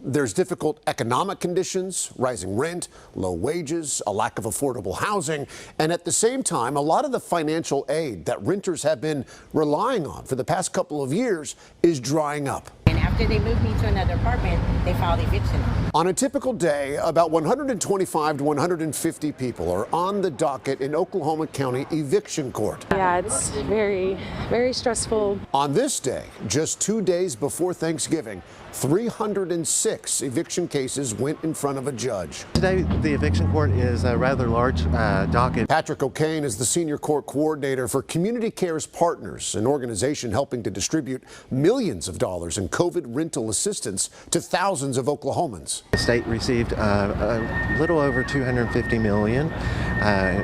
There's difficult economic conditions, rising rent, low wages, a lack of affordable housing, and at the same time, a lot of the financial aid that renters have been relying on for the past couple of years is drying up. And after they moved me to another apartment, they filed eviction. On a typical day, about 125 to 150 people are on the docket in Oklahoma County Eviction Court. Yeah, it's very, very stressful. On this day, just 2 days before Thanksgiving, 306 eviction cases went in front of a judge. Today, the eviction court is a rather large docket. Patrick O'Kane is the senior court coordinator for Community Cares Partners, an organization helping to distribute millions of dollars in COVID rental assistance to thousands of Oklahomans. The state received a little over $250 million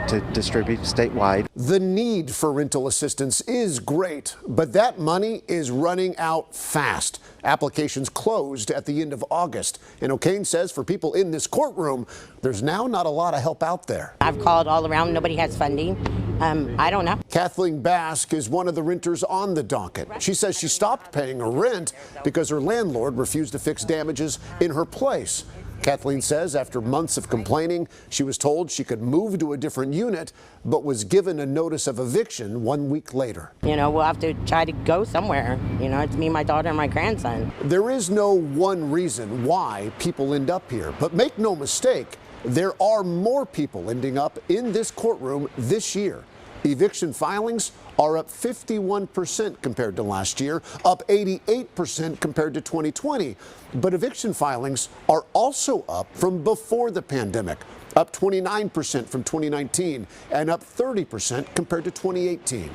to distribute statewide. The need for rental assistance is great, but that money is running out fast. Applications closed at the end of August. And O'Kane says for people in this courtroom, there's now not a lot of help out there. I've called all around. Nobody has funding. I don't know. Kathleen Bask is one of the renters on the docket. She says she stopped paying her rent because her landlord refused to fix damages in her place. Kathleen says after months of complaining, she was told she could move to a different unit, but was given a notice of eviction 1 week later. You know, we'll have to try to go somewhere. You know, it's me, my daughter, and my grandson. There is no one reason why people end up here, but make no mistake, there are more people ending up in this courtroom this year. Eviction filings are up 51% compared to last year, up 88% compared to 2020. But eviction filings are also up from before the pandemic, up 29% from 2019 and up 30% compared to 2018.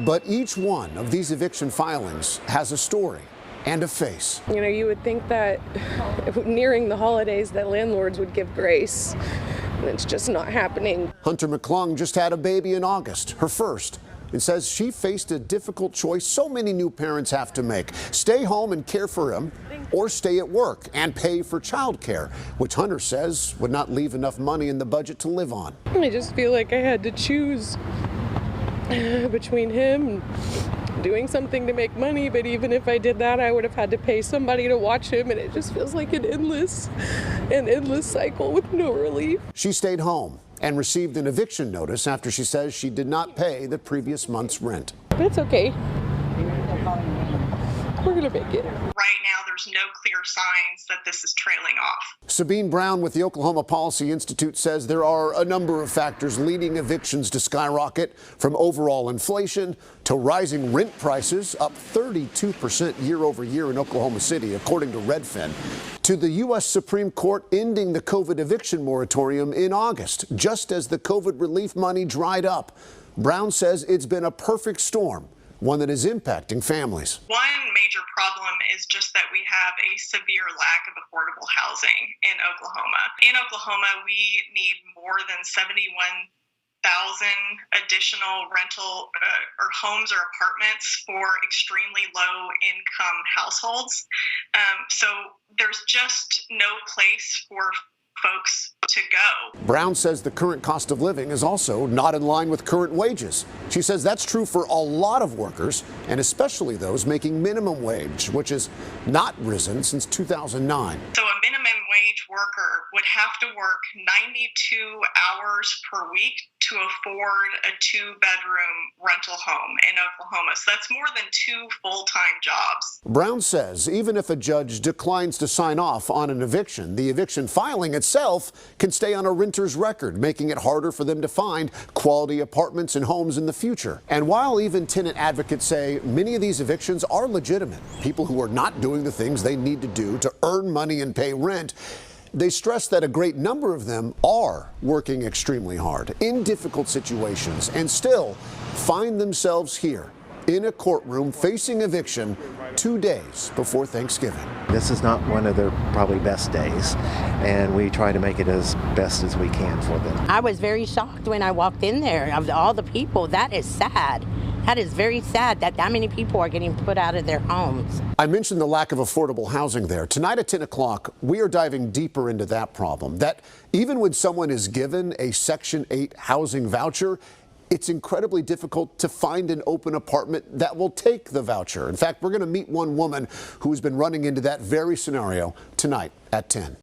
But each one of these eviction filings has a story and a face. You know, you would think that nearing the holidays that landlords would give grace. And it's just not happening. Hunter McClung just had a baby in August, her first, and says she faced a difficult choice so many new parents have to make. Stay home and care for him, or stay at work and pay for childcare, which Hunter says would not leave enough money in the budget to live on. I just feel like I had to choose between him and doing something to make money, but even if I did that, I would have had to pay somebody to watch him, and it just feels like an endless cycle with no relief. She stayed home and received an eviction notice after she says she did not pay the previous month's rent. That's okay. We're gonna make it. Right now, there's no clear signs that this is trailing off. Sabine Brown with the Oklahoma Policy Institute says there are a number of factors leading evictions to skyrocket, from overall inflation to rising rent prices, up 32% year over year in Oklahoma City, according to Redfin, to the U.S. Supreme Court ending the COVID eviction moratorium in August, just as the COVID relief money dried up. Brown says it's been a perfect storm, one that is impacting families. One major problem is just that we have a severe lack of affordable housing in Oklahoma. In Oklahoma, we need more than 71,000 additional rental or homes or apartments for extremely low income households. So there's just no place for folks to go. Brown says the current cost of living is also not in line with current wages. She says that's true for a lot of workers, and especially those making minimum wage, which has not risen since 2009. So a minimum wage worker would have to work 92 hours per week to afford a 2-bedroom rental home in Oklahoma. So that's more than 2 full-time jobs. Brown says even if a judge declines to sign off on an eviction, the eviction filing itself can stay on a renter's record, making it harder for them to find quality apartments and homes in the future. And while even tenant advocates say many of these evictions are legitimate, people who are not doing the things they need to do to earn money and pay rent, they stress that a great number of them are working extremely hard in difficult situations and still find themselves here in a courtroom facing eviction 2 days before Thanksgiving. This is not one of their probably best days, and we try to make it as best as we can for them. I was very shocked when I walked in there. Of all the people, that is sad. That is very sad that many people are getting put out of their homes. I mentioned the lack of affordable housing there. Tonight at 10 o'clock, we are diving deeper into that problem, that even when someone is given a Section 8 housing voucher, it's incredibly difficult to find an open apartment that will take the voucher. In fact, we're going to meet one woman who's been running into that very scenario tonight at 10.